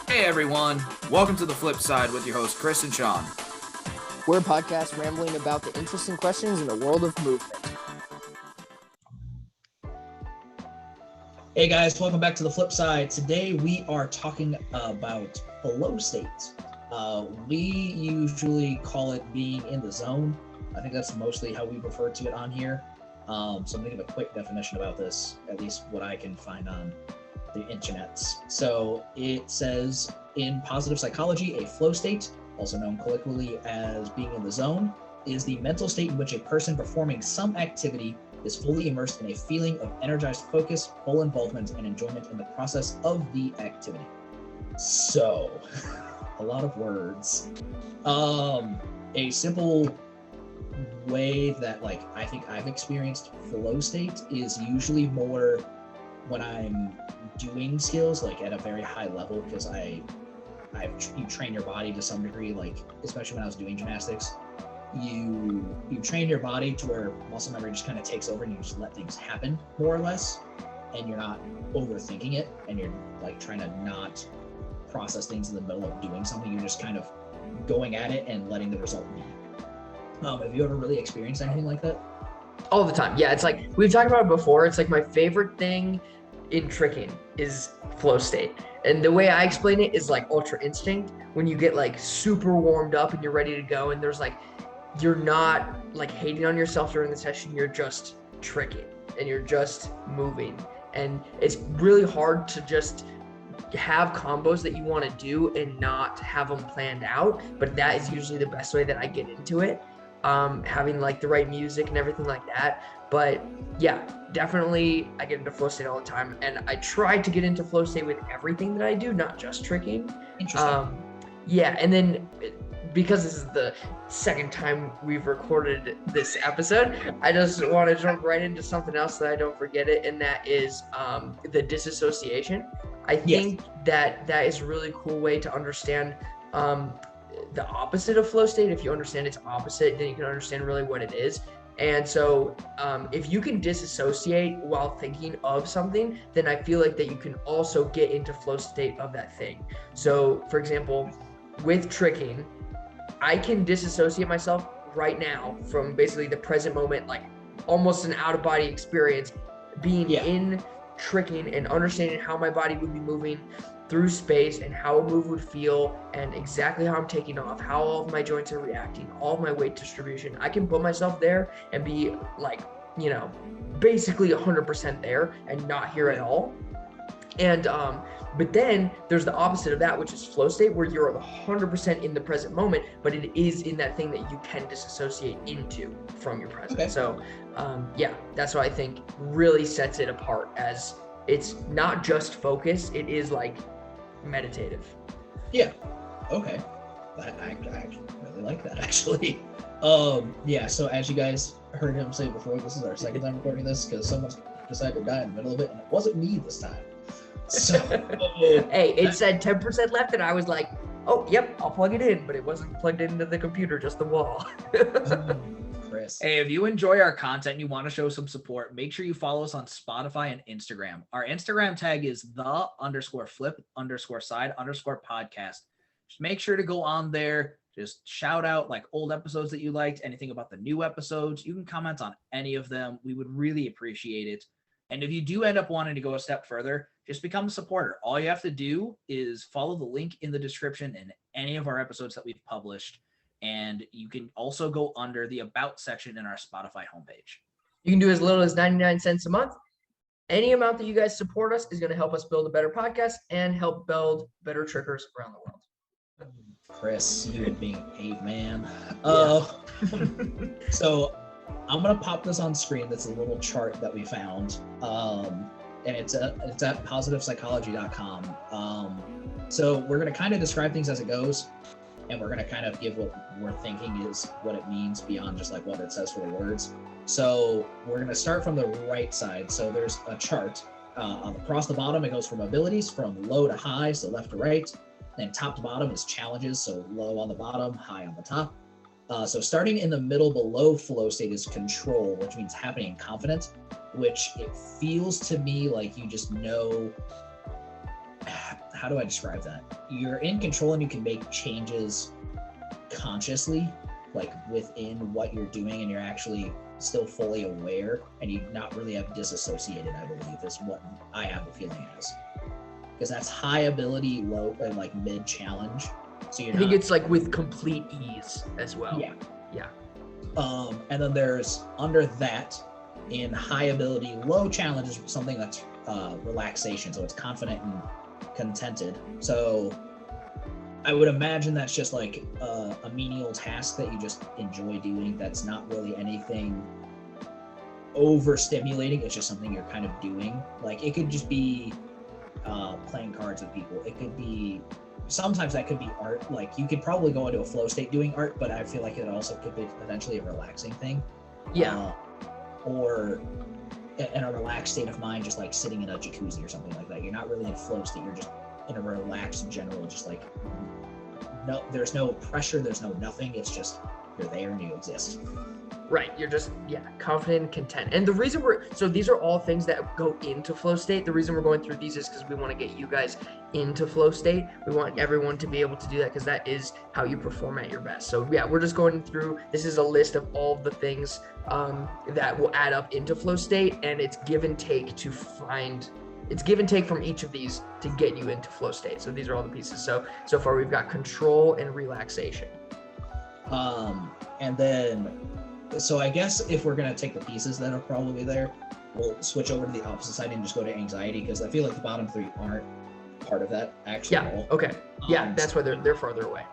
Hey everyone, welcome to The Flip Side with your hosts Chris and Sean. We're a podcast rambling about the interesting questions in the world of movement. Hey guys, welcome back to The Flip Side. Today we are talking about flow states. We usually call it being in the zone. I think that's mostly how we refer to it on here. So I'm going to give a quick definition about this, at least what I can find on the internets. So it says, in positive psychology, a flow state, also known colloquially as being in the zone, is the mental state in which a person performing some activity is fully immersed in a feeling of energized focus, full involvement, and enjoyment in the process of the activity. So, a lot of words. A simple way that I think I've experienced flow state is usually more when I'm doing skills at a very high level, because you train your body to some degree, especially when I was doing gymnastics. You train your body to where muscle memory just kind of takes over and you just let things happen more or less, and you're not overthinking it, and you're trying to not process things in the middle of doing something. You're just kind of going at it and letting the result be. Have you ever really experienced anything like that? All the time. Yeah, it's we've talked about it before. It's my favorite thing in tricking is flow state. And the way I explain it is ultra instinct, when you get super warmed up and you're ready to go, and there's you're not hating on yourself during the session, you're just tricking and you're just moving. And it's really hard to just have combos that you want to do and not have them planned out, but that is usually the best way that I get into it. Having the right music and everything like that. But yeah, definitely I get into flow state all the time, and I try to get into flow state with everything that I do, not just tricking. Interesting. Yeah, and then because this is the second time we've recorded this episode, I just want to jump right into something else so that I don't forget it, and that is the disassociation. I think that is a really cool way to understand the opposite of flow state. If you understand its opposite, then you can understand really what it is. And so if you can disassociate while thinking of something, then I feel that you can also get into flow state of that thing. So for example, with tricking, I can disassociate myself right now from basically the present moment, almost an out of body experience, being in tricking and understanding how my body would be moving through space and how a move would feel and exactly how I'm taking off, how all of my joints are reacting, all of my weight distribution. I can put myself there and be basically 100% there and not here at all. And but then there's the opposite of that, which is flow state, where you're 100% in the present moment, but it is in that thing that you can disassociate into from your present. Okay. So that's what I think really sets it apart, as it's not just focus, it is meditative. Yeah. Okay. I actually really like that, actually. So as you guys heard him say before, this is our second time recording this because someone decided to die in the middle of it, and it wasn't me this time. So hey, it said 10% left, and I was like, oh, yep, I'll plug it in, but it wasn't plugged into the computer, just the wall. Chris. Hey, if you enjoy our content and you want to show some support, make sure you follow us on Spotify and Instagram. Our Instagram tag is _flip_side_podcast. Just make sure to go on there. Just shout out old episodes that you liked, anything about the new episodes. You can comment on any of them. We would really appreciate it. And if you do end up wanting to go a step further, just become a supporter. All you have to do is follow the link in the description in any of our episodes that we've published. And you can also go under the About section in our Spotify homepage. You can do as little as 99 cents a month. Any amount that you guys support us is going to help us build a better podcast and help build better trickers around the world. Chris, you and being a man. Yeah. So I'm going to pop this on screen. That's a little chart that we found. And it's at positivepsychology.com. So we're going to kind of describe things as it goes, and we're going to kind of give what we're thinking is what it means beyond just what it says for the words. So we're going to start from the right side. So there's a chart. Across the bottom, it goes from abilities from low to high, so left to right. Then top to bottom is challenges, so low on the bottom, high on the top. So starting in the middle below flow state is control, which means happening in confidence, which it feels to me like you just know, how do I describe that? You're in control and you can make changes consciously, like within what you're doing, and you're actually still fully aware, and you not really have disassociated, I believe, is what I have the feeling as. Because that's high ability, low, and like mid challenge. So you're I think it's like with complete ease as well. Yeah. Yeah. And then there's under that, in high ability, low challenge is something that's relaxation. So it's confident and contented. So I would imagine that's just like a menial task that you just enjoy doing. That's not really anything overstimulating. It's just something you're kind of doing. Like it could just be playing cards with people. It could be, sometimes that could be art. Like you could probably go into a flow state doing art, but I feel like it also could be potentially a relaxing thing. Yeah. Or in a relaxed state of mind, just like sitting in a jacuzzi or something like that. You're not really in a flow state. You're just in a relaxed general, just like no, there's no pressure, there's no nothing. It's just you're there and you exist. Right. You're just, confident and content. And the reason so these are all things that go into flow state. The reason we're going through these is because we want to get you guys into flow state. We want everyone to be able to do that because that is how you perform at your best. So yeah, we're just going through, this is a list of all of the things that will add up into flow state, and it's give and take it's give and take from each of these to get you into flow state. So these are all the pieces. So far we've got control and relaxation. And then, so I guess if we're going to take the pieces that are probably there, we'll switch over to the opposite side and just go to anxiety, because I feel like the bottom three aren't part of that actually. Yeah. Okay. Yeah. That's why they're farther away.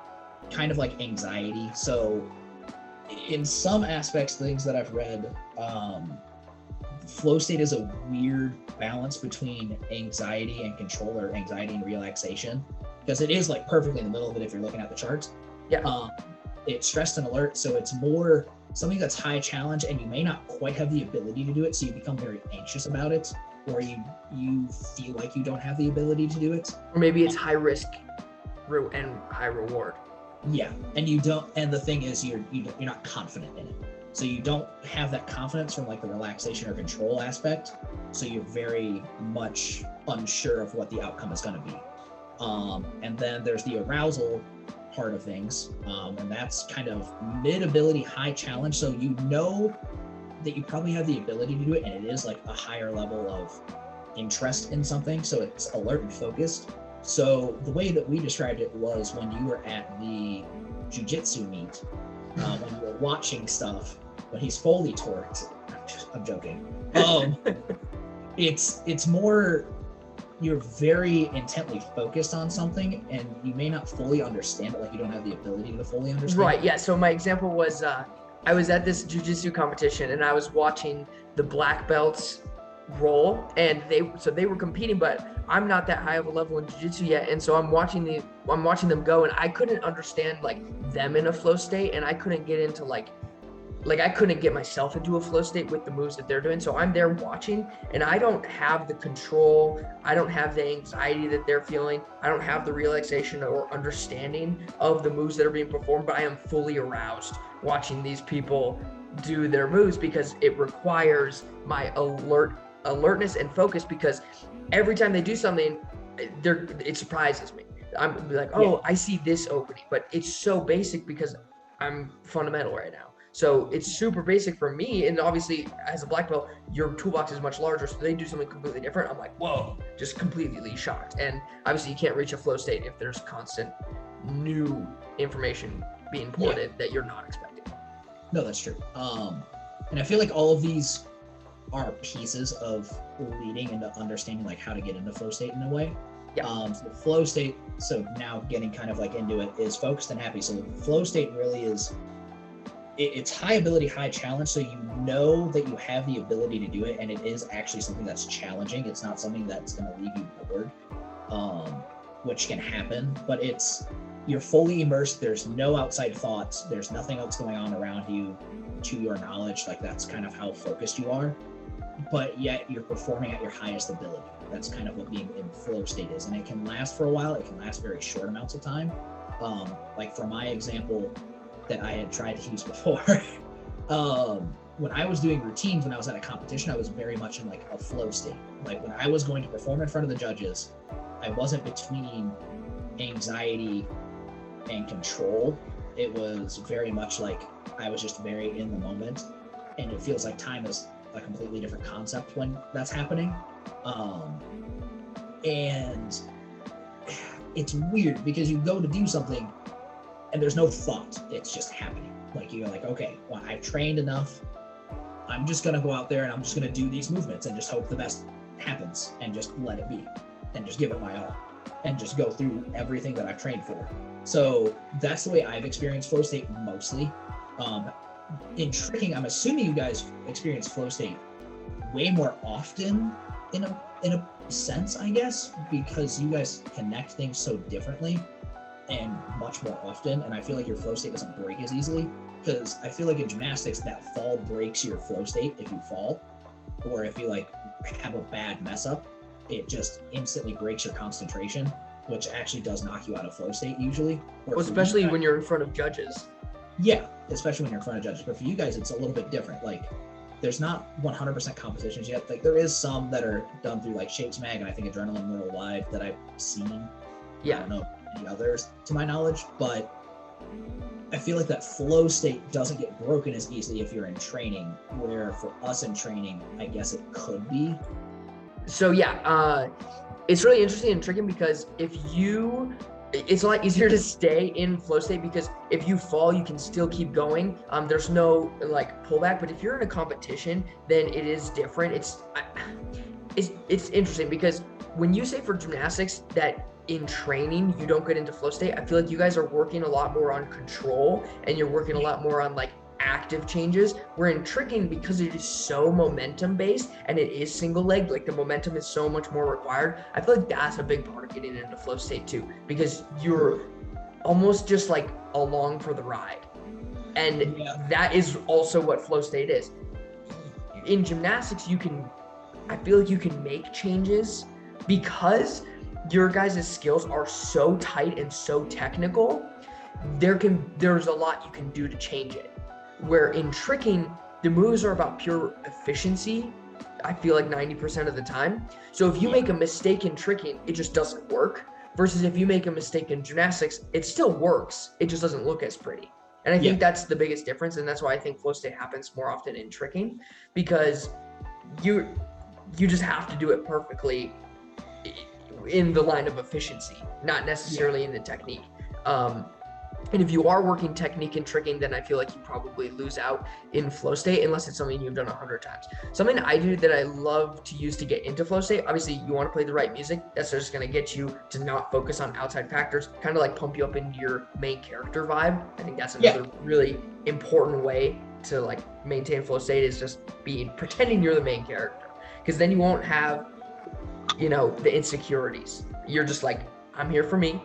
Kind of like anxiety. So in some aspects, things that I've read, flow state is a weird balance between anxiety and control, or anxiety and relaxation, because it is like perfectly in the middle of it if you're looking at the charts. Yeah. It's stressed and alert, so it's more something that's high challenge, and you may not quite have the ability to do it, so you become very anxious about it, or you feel like you don't have the ability to do it. Or maybe it's high risk and high reward. Yeah, and you don't. And the thing is, you're not confident in it, so you don't have that confidence from like the relaxation or control aspect. So you're very much unsure of what the outcome is going to be. And then there's the arousal part of things, and that's kind of mid ability, high challenge. So you know that you probably have the ability to do it, and it is like a higher level of interest in something. So it's alert and focused. So the way that we described it was when you were at the jiu-jitsu meet, when you were watching stuff, when he's fully torqued. I'm joking. It's more, you're very intently focused on something, and you may not fully understand it. Like you don't have the ability to fully understand. Right. Yeah. So my example was I was at this jiu-jitsu competition, and I was watching the black belts roll, and they were competing, but I'm not that high of a level in jiu-jitsu yet, and so I'm watching them go, and I couldn't understand like them in a flow state, and I couldn't get into like I couldn't get myself into a flow state with the moves that they're doing. So I'm there watching, and I don't have the control, I don't have the anxiety that they're feeling, I don't have the relaxation or understanding of the moves that are being performed, but I am fully aroused watching these people do their moves, because it requires my alertness and focus, because every time they do something, it surprises me. I'm like, oh, I see this opening, but it's so basic because I'm fundamental right now. So it's super basic for me. And obviously as a black belt, your toolbox is much larger. So they do something completely different. I'm like, whoa, just completely shocked. And obviously you can't reach a flow state if there's constant new information being poured in that you're not expecting. No, that's true. And I feel like all of these are pieces of leading into understanding like how to get into flow state in a way. Yeah. So flow state, so now getting kind of like into it, is focused and happy. So the flow state really is, it's high ability, high challenge. So you know that you have the ability to do it, and it is actually something that's challenging. It's not something that's going to leave you bored, which can happen, but you're fully immersed. There's no outside thoughts. There's nothing else going on around you to your knowledge. Like that's kind of how focused you are, but yet you're performing at your highest ability. That's kind of what being in flow state is. And it can last for a while. It can last very short amounts of time. Like for my example that I had tried to use before, when I was doing routines, when I was at a competition, I was very much in like a flow state. Like when I was going to perform in front of the judges, I wasn't between anxiety and control. It was very much like I was just very in the moment, and it feels like time is a completely different concept when that's happening. And it's weird because you go to do something and there's no thought, it's just happening. Like you're like, okay, well, I've trained enough, I'm just gonna go out there and I'm just gonna do these movements and just hope the best happens and just let it be and just give it my all and just go through everything that I've trained for. So that's the way I've experienced flow state mostly. In tricking, I'm assuming you guys experience flow state way more often in a sense, I guess, because you guys connect things so differently and much more often. And I feel like your flow state doesn't break as easily, because I feel like in gymnastics that fall breaks your flow state if you fall, or if you like have a bad mess up, it just instantly breaks your concentration, which actually does knock you out of flow state usually. Well, especially when you're in front of judges. Yeah, especially when you're in front of judges. But for you guys, it's a little bit different. Like there's not 100% competitions yet. Like there is some that are done through like Shapes Mag and I think Adrenaline Worldwide that I've seen. Yeah. I don't know any others to my knowledge, but I feel like that flow state doesn't get broken as easily if you're in training, where for us in training, I guess it could be. So yeah, it's really interesting and tricky because it's a lot easier to stay in flow state because if you fall, you can still keep going. There's no like pullback, but if you're in a competition, then it is different. It's interesting because when you say for gymnastics that in training you don't get into flow state, I feel like you guys are working a lot more on control and you're working a lot more on like active changes. Where in tricking, because it is so momentum based and it is single leg, like the momentum is so much more required, I feel like that's a big part of getting into flow state too, because you're almost just like along for the ride. And that is also what flow state is. In gymnastics, I feel like you can make changes because your guys' skills are so tight and so technical. There's a lot you can do to change it. Where in tricking, the moves are about pure efficiency, I feel like 90% of the time. So if you make a mistake in tricking, it just doesn't work. Versus if you make a mistake in gymnastics, it still works. It just doesn't look as pretty. And I think that's the biggest difference. And that's why I think flow state happens more often in tricking, because you just have to do it perfectly in the line of efficiency, not necessarily in the technique. And if you are working technique and tricking, then I feel like you probably lose out in flow state unless it's something you've done 100 times. Something I do that I love to use to get into flow state, obviously you want to play the right music. That's just going to get you to not focus on outside factors, kind of like pump you up into your main character vibe. I think that's another really important way to like maintain flow state, is just pretending you're the main character. Because then you won't have, the insecurities. You're just like, I'm here for me.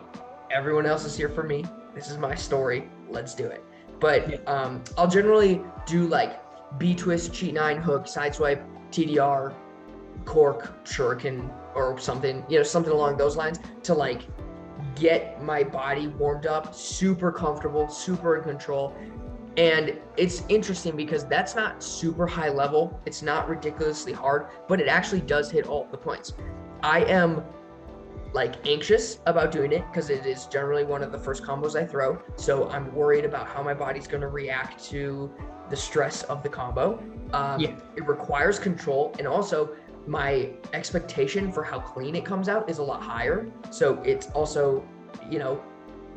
Everyone else is here for me. This is my story. Let's do it. But I'll generally do like B-twist, cheat 9, hook, sideswipe, TDR, cork, shuriken, or something, something along those lines to like get my body warmed up, super comfortable, super in control. And it's interesting because that's not super high level. It's not ridiculously hard, but it actually does hit all the points. I am like anxious about doing it because it is generally one of the first combos I throw. So I'm worried about how my body's going to react to the stress of the combo. It requires control, and also my expectation for how clean it comes out is a lot higher. So it's also,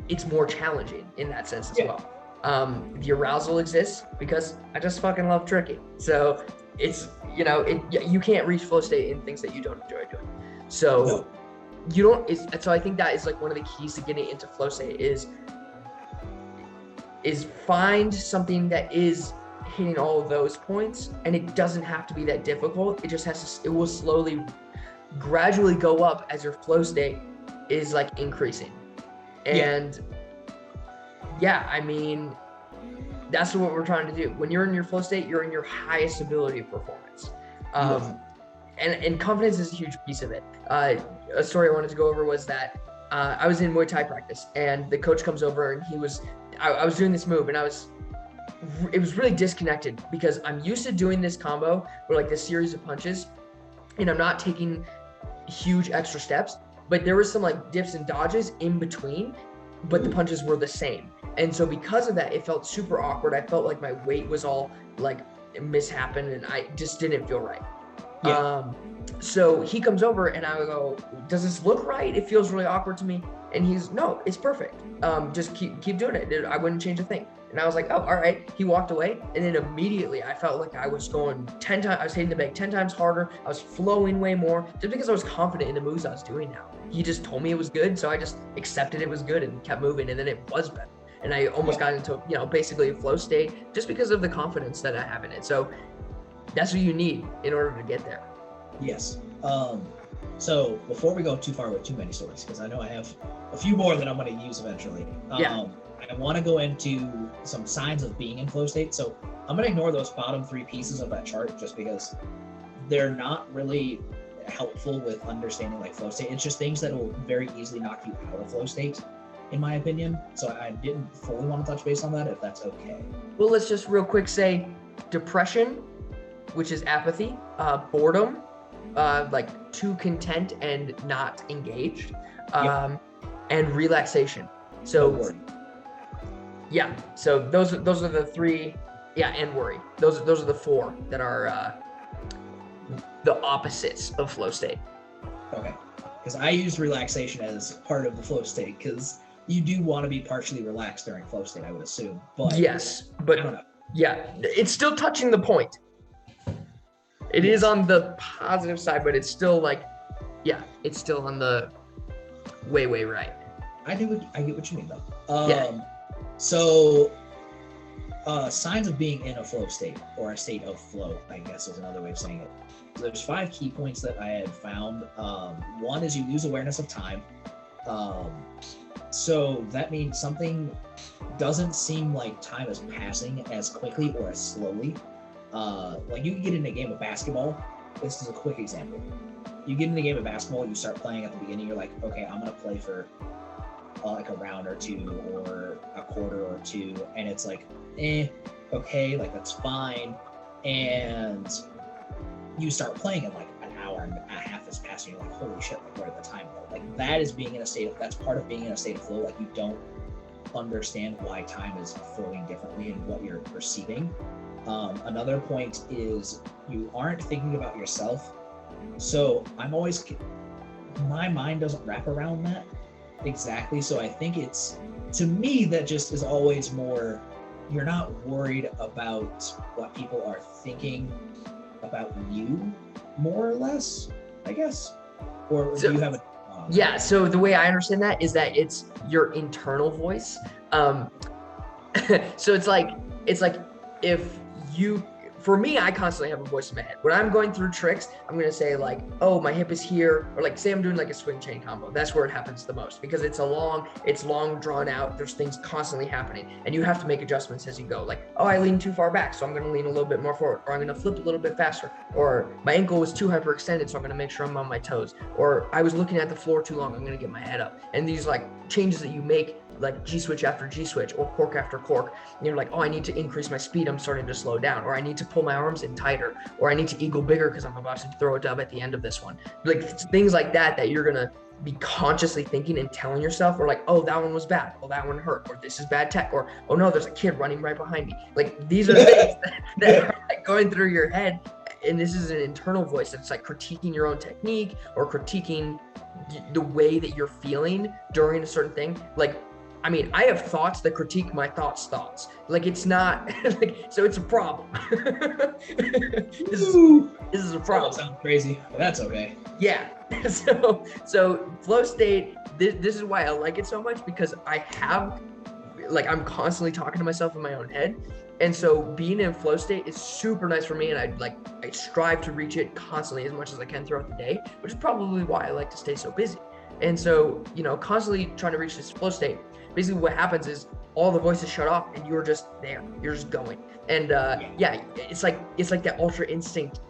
it's more challenging in that sense as well. The arousal exists because I just fucking love tricking. So it's, you can't reach flow state in things that you don't enjoy doing. So so I think that is like one of the keys to getting into flow state is find something that is hitting all of those points, and it doesn't have to be that difficult. It just it will slowly, gradually go up as your flow state is like increasing. And I mean, that's what we're trying to do. When you're in your flow state, you're in your highest ability of performance. And confidence is a huge piece of it. A story I wanted to go over was that I was in Muay Thai practice, and the coach comes over, and I was doing this move, and I was it was really disconnected because I'm used to doing this combo where like this series of punches and I'm not taking huge extra steps, but there was some like dips and dodges in between, but the punches were the same. And so because of that, it felt super awkward. I felt like my weight was all like mishappened and I just didn't feel right. Yeah. So he comes over and I would go, does this look right? It feels really awkward to me. And he's, no, it's perfect. Just keep doing it. I wouldn't change a thing. And I was like, oh, all right. He walked away. And then immediately I felt like I was going 10 times, I was hitting the bag 10 times harder. I was flowing way more just because I was confident in the moves I was doing now. He just told me it was good. So I just accepted it was good and kept moving. And then it was better. And I almost got into, basically a flow state just because of the confidence that I have in it. So that's what you need in order to get there. Yes. So before we go too far with too many stories, because I know I have a few more that I'm going to use eventually. I want to go into some signs of being in flow state. So I'm going to ignore those bottom 3 pieces of that chart just because they're not really helpful with understanding like flow state. It's just things that will very easily knock you out of flow state, in my opinion. So I didn't fully want to touch base on that, if that's okay. Well, let's just real quick say depression, which is apathy, boredom, like too content and not engaged, and relaxation. So yeah, so those are the 3, and worry. Those are the 4 that are the opposites of flow state. Okay, because I use relaxation as part of the flow state because you do want to be partially relaxed during flow state, I would assume. But yes, I but don't know. yeah, it's still touching the point. It is on the positive side, but it's still like, it's still on the way right. I get what you mean though. So signs of being in a flow state or a state of flow, I guess is another way of saying it. So there's 5 key points that I had found. One is you lose awareness of time. So that means something doesn't seem like time is passing as quickly or as slowly. Like you can get in a game of basketball. This is a quick example. You get in a game of basketball, you start playing at the beginning, you're like, okay, I'm gonna play for like a round or 2 or a quarter or 2, and it's like, okay, like that's fine. And you start playing and like an hour and a half is passing, you're like, holy shit, like where did the time go? Like that is being in a state of, that's part of being in a state of flow. Like you don't understand why time is flowing differently and what you're perceiving. Another point is you aren't thinking about yourself. So my mind doesn't wrap around that exactly. So I think it's, to me, that just is always more, you're not worried about what people are thinking about you, more or less, I guess. Or do you have a... So the way I understand that is that it's your internal voice. So it's like if you, for me, I constantly have a voice in my head. When I'm going through tricks, I'm going to say like, oh, my hip is here. Or like, say I'm doing like a swing chain combo. That's where it happens the most because it's long drawn out. There's things constantly happening and you have to make adjustments as you go. Like, oh, I lean too far back. So I'm going to lean a little bit more forward, or I'm going to flip a little bit faster, or my ankle was too hyperextended. So I'm going to make sure I'm on my toes, or I was looking at the floor too long. I'm going to get my head up. And these like changes that you make, like G switch after G switch or cork after cork, and you're like, oh, I need to increase my speed, I'm starting to slow down, or I need to pull my arms in tighter, or I need to eagle bigger because I'm about to throw a dub at the end of this one. Like things like that you're gonna be consciously thinking and telling yourself, or like, oh, that one was bad, oh, that one hurt, or this is bad tech, or oh no, there's a kid running right behind me. Like these are things that are like going through your head, and this is an internal voice that's like critiquing your own technique or critiquing the way that you're feeling during a certain thing. Like, I mean, I have thoughts that critique my thoughts. Like it's not like, so it's a problem. This is a problem. That sounds crazy, but that's okay. Yeah. So flow state, this is why I like it so much, because I'm constantly talking to myself in my own head. And so being in flow state is super nice for me. And I strive to reach it constantly as much as I can throughout the day, which is probably why I like to stay so busy. And so, constantly trying to reach this flow state, basically what happens is all the voices shut off and you're just there, you're just going. And it's like that ultra instinct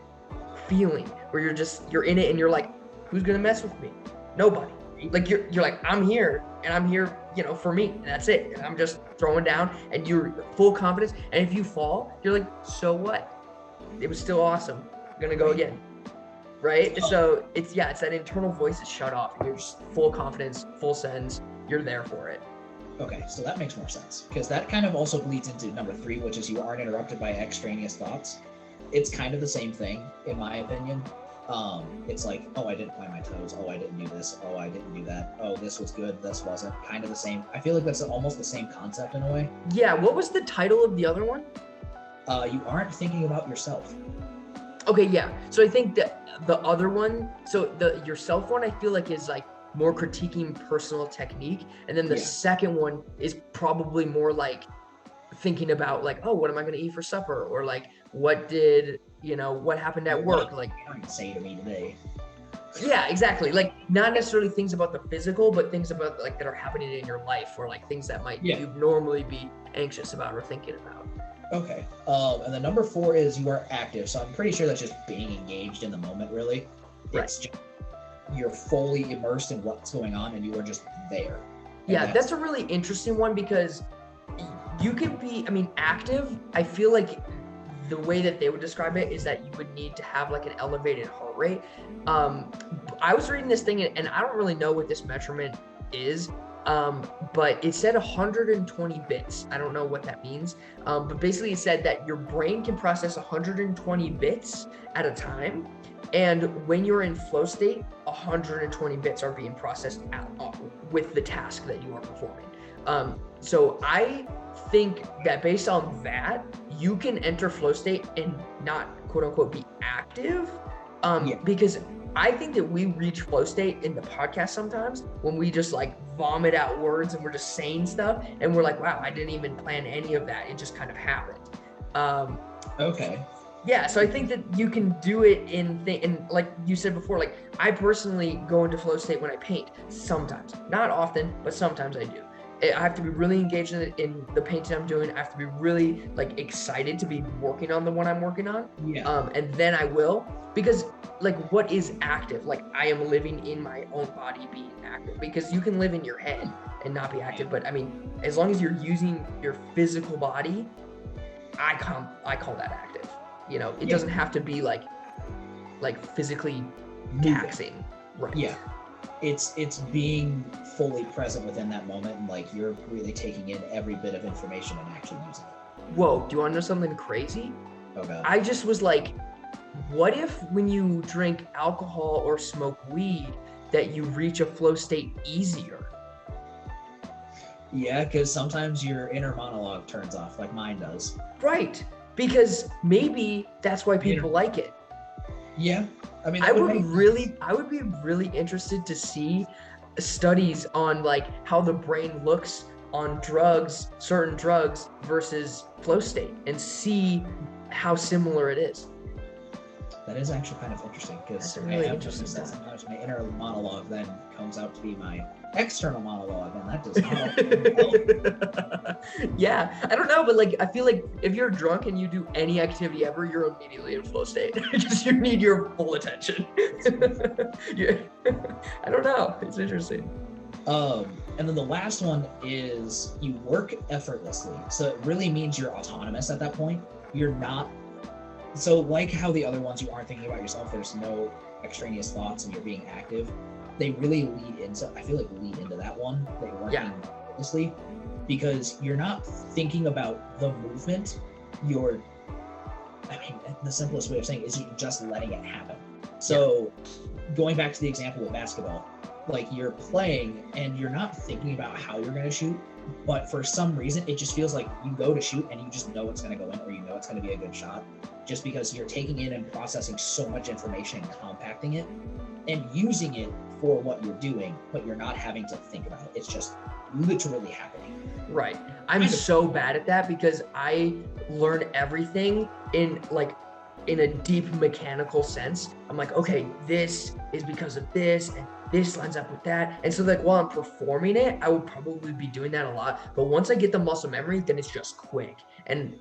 feeling where you're in it and you're like, who's gonna mess with me? Nobody. Like you're like, I'm here and I'm here, for me, and that's it. And I'm just throwing down and you're full confidence. And if you fall, you're like, so what? It was still awesome. I'm gonna go again. Right? So it's that internal voice is shut off. You're just full confidence, full sends. You're there for it. Okay, so that makes more sense because that kind of also bleeds into number 3, which is you aren't interrupted by extraneous thoughts. It's kind of the same thing, in my opinion. It's like, oh, I didn't plant my toes. Oh, I didn't do this. Oh, I didn't do that. Oh, this was good. This wasn't. Kind of the same. I feel like that's almost the same concept in a way. Yeah. What was the title of the other one? You aren't thinking about yourself. Okay. Yeah. So I think that the other one, so the yourself one, I feel like is like more critiquing personal technique, and then the second one is probably more like thinking about like, oh, what am I going to eat for supper, or like what happened at work, like you're not say to me today. Yeah, exactly. Like not necessarily things about the physical, but things about like that are happening in your life, or like things that might you normally be anxious about or thinking about. Okay. And then number 4 is you are active. So I'm pretty sure that's just being engaged in the moment, really. It's just you're fully immersed in what's going on and you are just there. Yeah, that's a really interesting one because you can be, active. I feel like the way that they would describe it is that you would need to have like an elevated heart rate. I was reading this thing and I don't really know what this measurement is, but it said 120 bits. I don't know what that means, but basically it said that your brain can process 120 bits at a time. And when you're in flow state, 120 bits are being processed with the task that you are performing. So I think that based on that, you can enter flow state and not quote unquote be active. Because I think that we reach flow state in the podcast sometimes when we just like vomit out words and we're just saying stuff and we're like, wow, I didn't even plan any of that. It just kind of happened. Okay. Yeah, so I think that you can do it and like you said before, like I personally go into flow state when I paint sometimes, not often, but sometimes I do. I have to be really engaged in the painting I'm doing. I have to be really like excited to be working on the one I'm working on. Yeah. And then I will, because like what is active? Like I am living in my own body being active, because you can live in your head and not be active. But as long as you're using your physical body, I call that active. It doesn't have to be like physically taxing. Right. Yeah. It's being fully present within that moment and like you're really taking in every bit of information and actually using it. Whoa, do you want to know something crazy? Oh God. I just was like, what if when you drink alcohol or smoke weed that you reach a flow state easier? Yeah, because sometimes your inner monologue turns off like mine does. Right. Because maybe that's why people like it. Yeah. I would be really interested to see studies on like how the brain looks on certain drugs versus flow state, and see how similar it is. That is actually kind of interesting because really interesting that sometimes my inner monologue then comes out to be my external monologue, and that does not help. Yeah, I don't know, but like I feel like if you're drunk and you do any activity ever, you're immediately in flow state because you need your full attention. Yeah. I don't know. It's interesting. And then the last one is you work effortlessly. So it really means you're autonomous at that point. You're not. So like how the other ones, you aren't thinking about yourself, there's no extraneous thoughts and you're being active. They really lead into that one, that you're working effortlessly, because you're not thinking about the movement. The simplest way of saying it is you're just letting it happen. So going back to the example with basketball, like you're playing and you're not thinking about how you're going to shoot, but for some reason it just feels like you go to shoot and you just know it's going to go in, or you know it's going to be a good shot, just because you're taking in and processing so much information and compacting it and using it for what you're doing, but you're not having to think about it. It's just literally happening. Right. I'm so bad at that because I learn everything in a deep mechanical sense. I'm like, okay, this is because of this, and this lines up with that. And so like while I'm performing it, I would probably be doing that a lot. But once I get the muscle memory, then it's just quick. And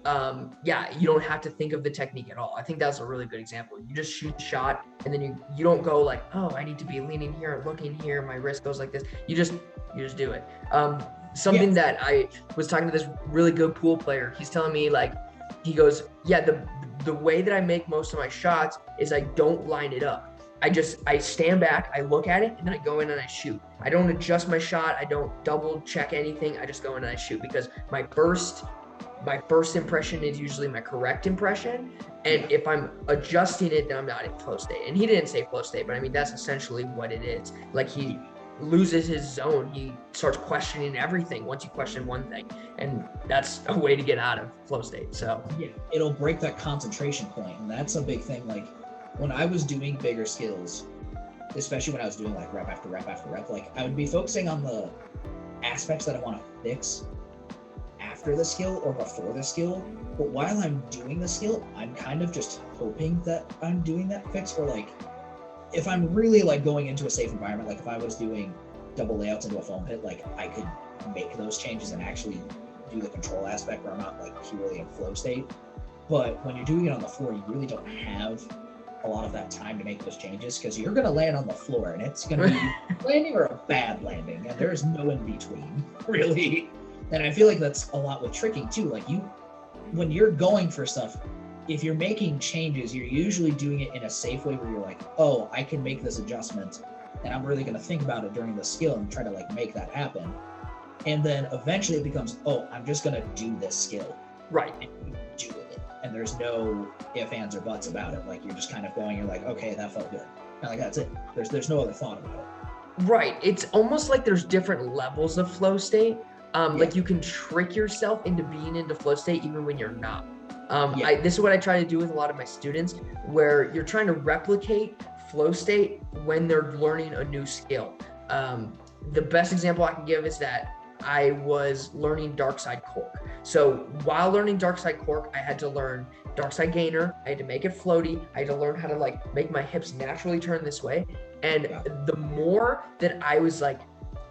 you don't have to think of the technique at all. I think that's a really good example. You just shoot the shot, and then you don't go like, oh, I need to be leaning here, looking here, my wrist goes like this. You just do it. something that I was talking to this really good pool player. He's telling me like, he goes, yeah, the way that I make most of my shots is I don't line it up. I stand back, I look at it, and then I go in and I shoot. I don't adjust my shot. I don't double check anything. I just go in and I shoot, because my first impression is usually my correct impression. And if I'm adjusting it, then I'm not in flow state. And he didn't say flow state, but I mean, that's essentially what it is. Like, he loses his zone. He starts questioning everything once you question one thing. And that's a way to get out of flow state. So yeah, it'll break that concentration point. And that's a big thing. Like, when I was doing bigger skills, especially when I was doing like rep after rep after rep, like I would be focusing on the aspects that I want to fix after the skill or before the skill. But while I'm doing the skill, I'm kind of just hoping that I'm doing that fix. Or like, if I'm really like going into a safe environment, like if I was doing double layouts into a foam pit, like I could make those changes and actually do the control aspect where I'm not like purely in flow state. But when you're doing it on the floor, you really don't have a lot of that time to make those changes, because you're going to land on the floor and it's going to be landing or a bad landing, and there's no in between, really. And I feel like that's a lot with tricking too. Like, when you're going for stuff, if you're making changes, you're usually doing it in a safe way where you're like, oh, I can make this adjustment, and I'm really going to think about it during the skill and try to like make that happen. And then eventually it becomes, oh, I'm just going to do this skill. right. And you do it. And there's no ifs, ands, or buts about it. Like, you're just kind of going, you're like, okay, that felt good. And like, that's it. There's no other thought about it. Right. It's almost like there's different levels of flow state. Like, you can trick yourself into being into flow state even when you're not. This is what I try to do with a lot of my students, where you're trying to replicate flow state when they're learning a new skill. The best example I can give is that I was learning Dark Side Cork. So while learning Dark Side Cork, I had to learn Dark Side Gainer. I had to make it floaty. I had to learn how to like make my hips naturally turn this way. And the more that I was like,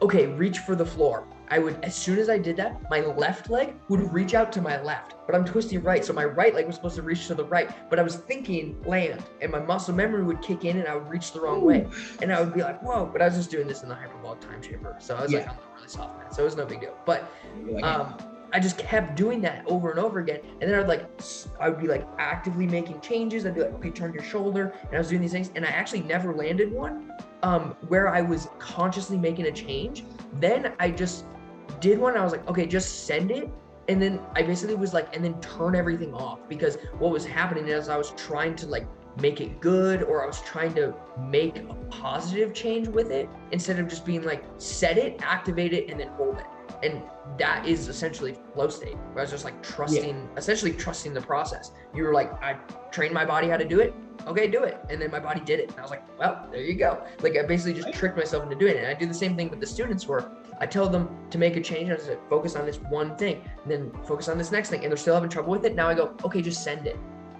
okay, reach for the floor, I would, as soon as I did that, my left leg would reach out to my left, but I'm twisting right. So my right leg was supposed to reach to the right, but I was thinking land, and my muscle memory would kick in and I would reach the wrong way. And I would be like, whoa, but I was just doing this in the hyperbolic time chamber. So I was like, I'm not really soft, man. So it was no big deal. But I just kept doing that over and over again. And then I would be like actively making changes. I'd be like, okay, turn your shoulder. And I was doing these things, and I actually never landed one where I was consciously making a change. Then I just did one. I was like, okay, just send it. And then I basically was like, and then turn everything off, because what was happening is I was trying to like make it good, or I was trying to make a positive change with it, instead of just being like, set it, activate it, and then hold it. And that is essentially flow state, where I was just like essentially trusting the process. You were like, I trained my body how to do it. Okay, do it. And then my body did it. And I was like, well, there you go. Like, I basically just tricked myself into doing it. And I do the same thing with the students, where I tell them to make a change. I say, focus on this one thing, and then focus on this next thing. And they're still having trouble with it. Now I go, okay, just send it.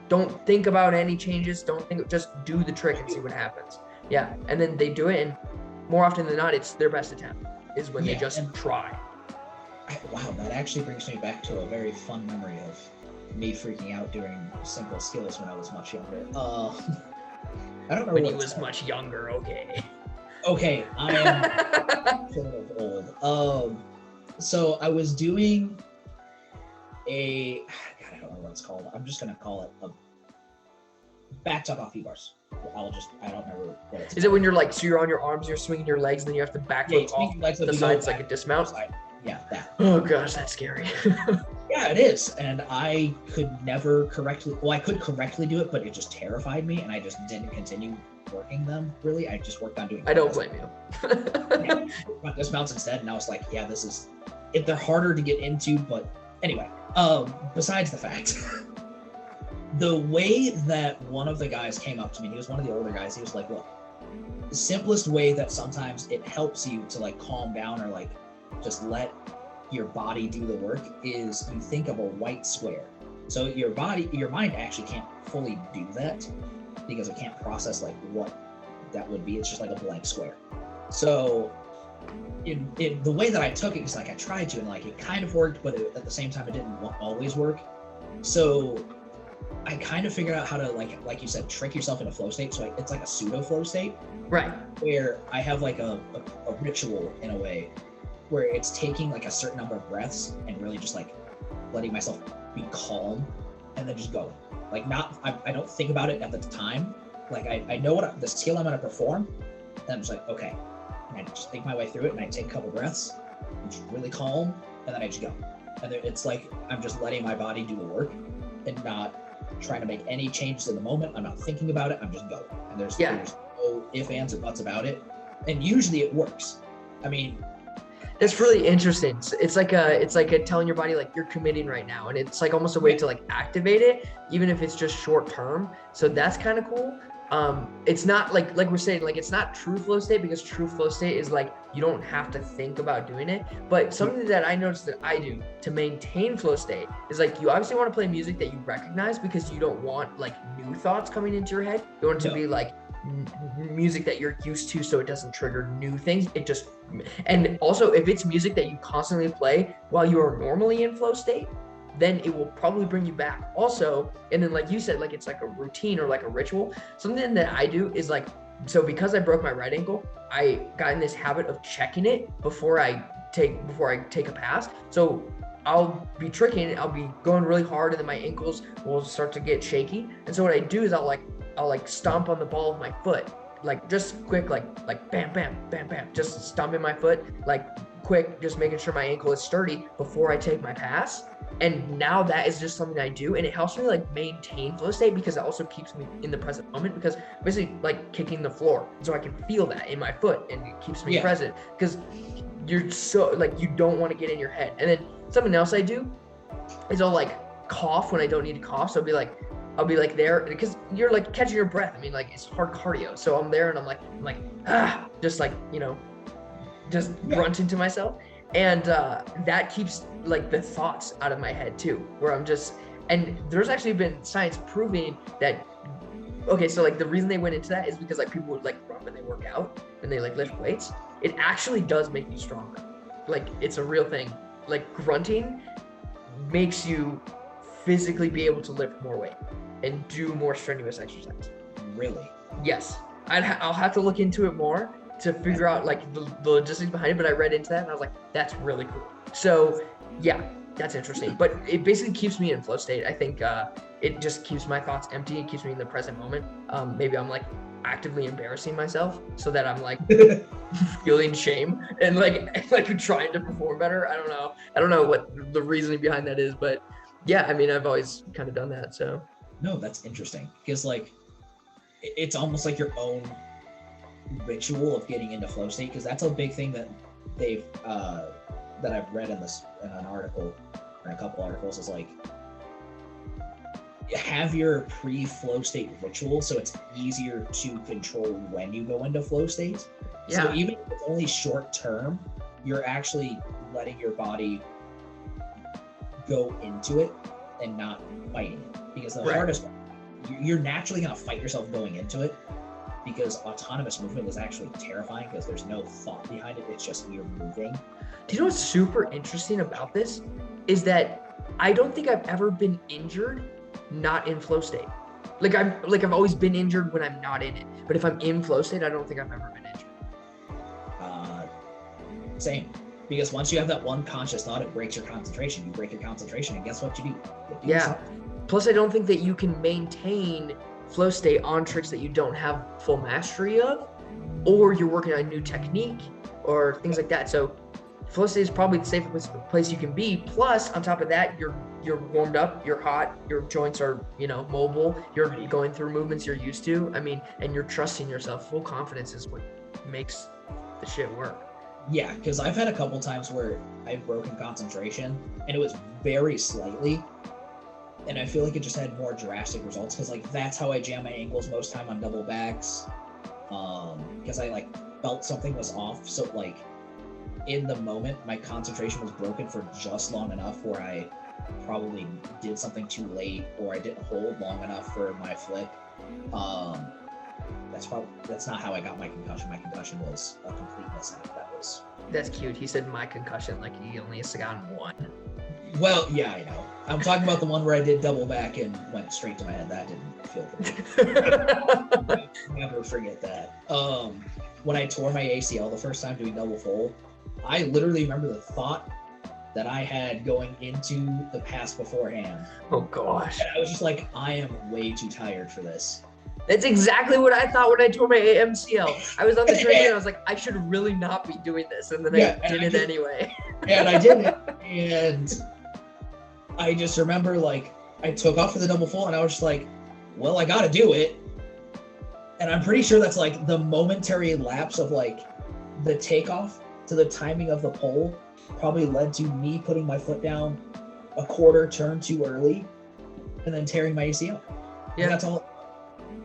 Don't think about any changes. Just do the trick and see what happens. Yeah. And then they do it. And more often than not, it's their best attempt is when they just try. Wow, that actually brings me back to a very fun memory of me freaking out during simple skills when I was much younger. I don't know when he was much younger. Okay, I am sort of old. So I was doing God, I don't know what it's called. I'm just gonna call it a back tuck off V-bars. I don't remember what it's called. Is it when you're like, so you're on your arms, you're swinging your legs, and then you have to back off the sides like a dismount? Yeah, that. Oh gosh, that's scary. Yeah, it is. And I could never I could correctly do it, but it just terrified me, and I just didn't continue working them, really. I just worked on doing I don't blame you. Dismounts instead, and I was like, yeah, they're harder to get into, but anyway, besides the fact, the way that one of the guys came up to me, he was one of the older guys, he was like, look, the simplest way that sometimes it helps you to like calm down or like just let your body do the work is you think of a white square. So your mind actually can't fully do that because it can't process like what that would be. It's just like a blank square. So in the way that I took it is like I tried to, and like it kind of worked, but at the same time it didn't always work. So I kind of figured out how to like you said, trick yourself into flow state. So it's like a pseudo flow state, right? Where I have like a ritual in a way where it's taking like a certain number of breaths and really just like letting myself be calm and then just go. Like I don't think about it at the time. Like I know the skill I'm going to perform, and I'm just like, okay. And I just think my way through it, and I take a couple breaths, I'm just really calm, and then I just go. And then it's like I'm just letting my body do the work and not trying to make any changes in the moment. I'm not thinking about it. I'm just going. And there's no ifs, ands, or buts about it. And usually it works. I mean, that's really interesting. It's like telling your body like you're committing right now, and it's like almost a way to like activate it, even if it's just short term. So that's kind of cool. It's not like we're saying, like it's not true flow state, because true flow state is like you don't have to think about doing it. But something that I noticed that I do to maintain flow state is like you obviously want to play music that you recognize, because you don't want like new thoughts coming into your head. You want it to be like music that you're used to, so it doesn't trigger new things. And also if it's music that you constantly play while you are normally in flow state, then it will probably bring you back also. And then like you said, like it's like a routine or like a ritual. Something that I do is like, so because I broke my right ankle, I got in this habit of checking it before I take a pass. So I'll be tricking it, I'll be going really hard, and then my ankles will start to get shaky. And so what I do is I'll stomp on the ball of my foot, like just quick, like bam, bam, bam, bam, just stomping my foot, like quick, just making sure my ankle is sturdy before I take my pass. And now that is just something I do, and it helps me like maintain flow state, because it also keeps me in the present moment, because I'm basically like kicking the floor, so I can feel that in my foot, and it keeps me present, because you're so like you don't want to get in your head. And then something else I do is I'll like cough when I don't need to cough. So I'll be like there, because you're like catching your breath. I mean, like it's hard cardio. So I'm there and I'm like just like, just grunting to myself. And that keeps like the thoughts out of my head too, where I'm just, and there's actually been science proving that, okay, so like the reason they went into that is because like people would like run when they work out and they like lift weights. It actually does make you stronger. Like it's a real thing. Like grunting makes you physically be able to lift more weight and do more strenuous exercise. Really? Yes. I'll have to look into it more to figure out like the logistics behind it, but I read into that and I was like, that's really cool. So yeah, that's interesting. But it basically keeps me in flow state. I think it just keeps my thoughts empty. It keeps me in the present moment. Maybe I'm like actively embarrassing myself so that I'm like feeling shame and like trying to perform better. I don't know what the reasoning behind that is, but yeah, I mean, I've always kind of done that. So no, that's interesting, because like it's almost like your own ritual of getting into flow state, because that's a big thing that they've that I've read in an article, in a couple articles, is like have your pre-flow state ritual so it's easier to control when you go into flow states. Yeah. So even if it's only short term, you're actually letting your body go into it and not fighting it, because the hardest one, you're naturally going to fight yourself going into it, because autonomous movement is actually terrifying, because there's no thought behind it. It's just you're moving. Do you know what's super interesting about this is that I don't think I've ever been injured not in flow state. I've always been injured when I'm not in it, but if I'm in flow state, I don't think I've ever been injured. Same, because once you have that one conscious thought, it breaks your concentration. You break your concentration, and guess what you do? You do something. Plus, I don't think that you can maintain flow state on tricks that you don't have full mastery of, or you're working on a new technique or things like that. So flow state is probably the safest place you can be. Plus, on top of that, you're warmed up, you're hot, your joints are, mobile, you're going through movements you're used to. I mean, and you're trusting yourself. Full confidence is what makes the shit work. Yeah, because I've had a couple times where I've broken concentration, and it was very slightly, and I feel like it just had more drastic results, because like that's how I jam my ankles most time on double backs, because I like felt something was off. So like in the moment, my concentration was broken for just long enough where I probably did something too late, or I didn't hold long enough for my flip. That's not how I got my concussion. My concussion was a complete mishap. That's cute. He said my concussion like he only has gotten one. Well, yeah, I know. I'm talking about the one where I did double back and went straight to my head. That didn't feel good. I'll never forget that. When I tore my ACL the first time doing double full, I literally remember the thought that I had going into the pass beforehand. Oh gosh. And I was just like, I am way too tired for this. That's exactly what I thought when I tore my AMCL. I was on the train and I was like, I should really not be doing this. And then I did it anyway. And I did it. And I just remember, like, I took off for the double full and I was just like, well, I got to do it. And I'm pretty sure that's like the momentary lapse of like the takeoff to the timing of the pole probably led to me putting my foot down a quarter turn too early and then tearing my ACL. Yeah. And that's all.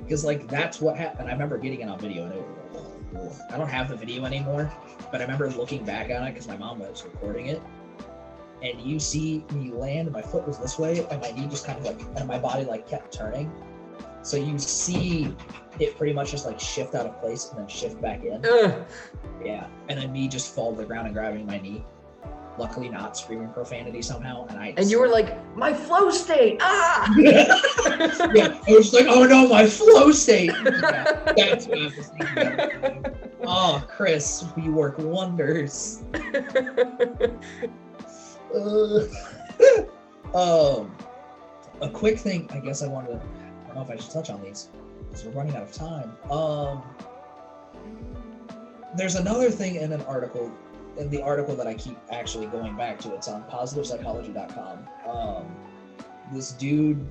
Because like that's what happened. I remember getting it on video and it was, I don't have the video anymore, but I remember looking back on it because my mom was recording it. And you see me land, my foot was this way, and my knee just kind of like, and my body like kept turning. So you see it pretty much just like shift out of place and then shift back in. Yeah. And then me just fall to the ground and grabbing my knee. Luckily not screaming profanity somehow. And you were like, my flow state, ah! Yeah, I was like, oh no, my flow state. Yeah, that's what I was thinking. Oh, Chris, you work wonders. A quick thing, I guess I don't know if I should touch on these because we're running out of time. There's another thing in the article that I keep actually going back to. It's on positivepsychology.com. This dude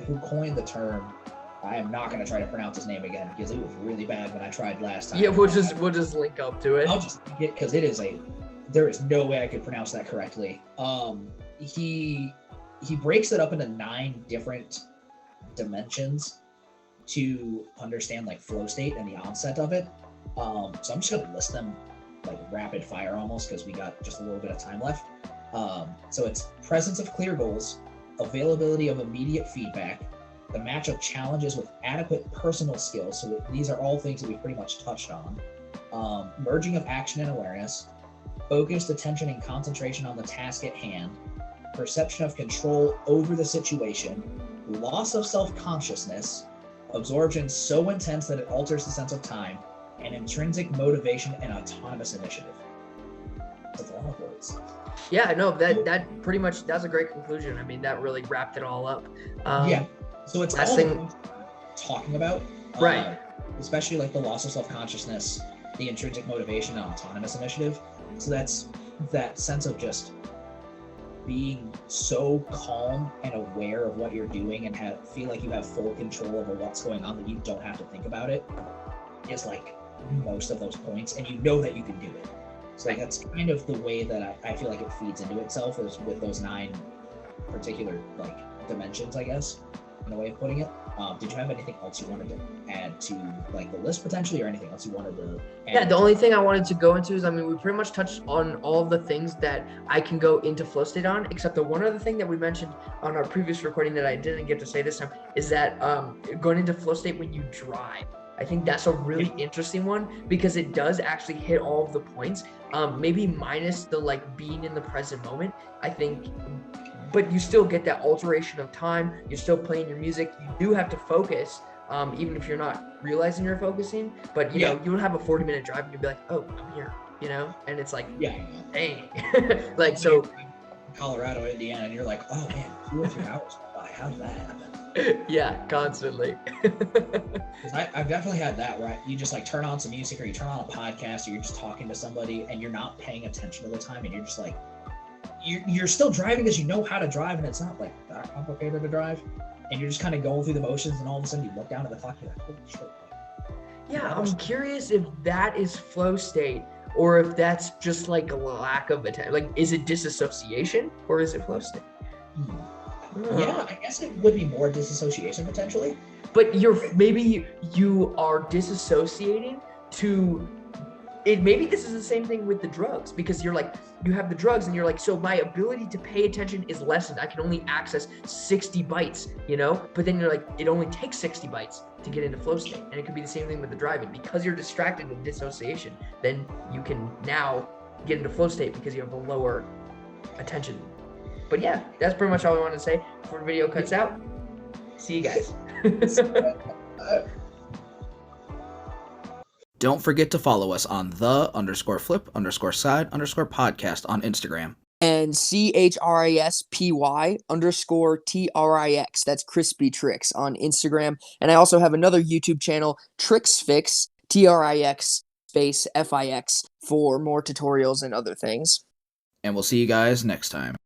who coined the term, I am not going to try to pronounce his name again because it was really bad when I tried last time. Yeah, we'll just link up to it. I'll just link it because there is no way I could pronounce that correctly. He breaks it up into 9 different dimensions to understand like flow state and the onset of it. So I'm just gonna list them like rapid fire almost because we got just a little bit of time left. So it's presence of clear goals, availability of immediate feedback, the match of challenges with adequate personal skills. So these are all things that we've pretty much touched on. Merging of action and awareness, focused attention and concentration on the task at hand, perception of control over the situation, loss of self-consciousness, absorption so intense that it alters the sense of time, and intrinsic motivation and autonomous initiative. That's a lot of words. Yeah, no, that pretty much, that's a great conclusion. I mean, that really wrapped it all up. Yeah, so it's all thing talking about, right? Especially like the loss of self-consciousness, the intrinsic motivation and autonomous initiative. So that's that sense of just being so calm and aware of what you're doing and feel like you have full control over what's going on, that you don't have to think about it, is like most of those points, and you know that you can do it. So that's kind of the way that I feel like it feeds into itself, is with those 9 particular like dimensions, I guess, in a way of putting it. Did you have anything else you wanted to add to like the list potentially, or anything else you wanted to add? Yeah, the only thing I wanted to go into is, I mean, we pretty much touched on all of the things that I can go into flow state on, except the one other thing that we mentioned on our previous recording that I didn't get to say this time is that going into flow state when you drive. I think that's a really interesting one because it does actually hit all of the points, maybe minus the like being in the present moment, I think. But you still get that alteration of time. You're still playing your music. You do have to focus, even if you're not realizing you're focusing. But you know, you'll have a 40-minute drive and you'll be like, "Oh, I'm here," you know. And it's like, dang, like so. Colorado, Indiana, and you're like, "Oh man, 2 or 3 hours. How did that happen?" Yeah, constantly. I've definitely had that where you just like turn on some music, or you turn on a podcast, or you're just talking to somebody, and you're not paying attention to the time, and you're just like. You're still driving because you know how to drive, and it's not like that complicated to drive, and you're just kind of going through the motions, and all of a sudden you look down at the clock, you're like, holy shit. Yeah, I'm curious if that is flow state or if that's just like a lack of attention. Like, is it disassociation or is it flow state? Yeah, I guess it would be more disassociation potentially. But maybe you are disassociating to it. Maybe this is the same thing with the drugs, because you're like, you have the drugs and you're like, so my ability to pay attention is lessened. I can only access 60 bytes, you know? But then you're like, it only takes 60 bytes to get into flow state. And it could be the same thing with the driving. Because you're distracted in dissociation, then you can now get into flow state because you have a lower attention. But yeah, that's pretty much all I want to say before the video cuts out. See you guys. Don't forget to follow us on the_flip_side_podcast on Instagram. And CHRISPY_TRIX. That's Crispy Tricks on Instagram. And I also have another YouTube channel, Tricks Fix, TRIX space FIX, for more tutorials and other things. And we'll see you guys next time.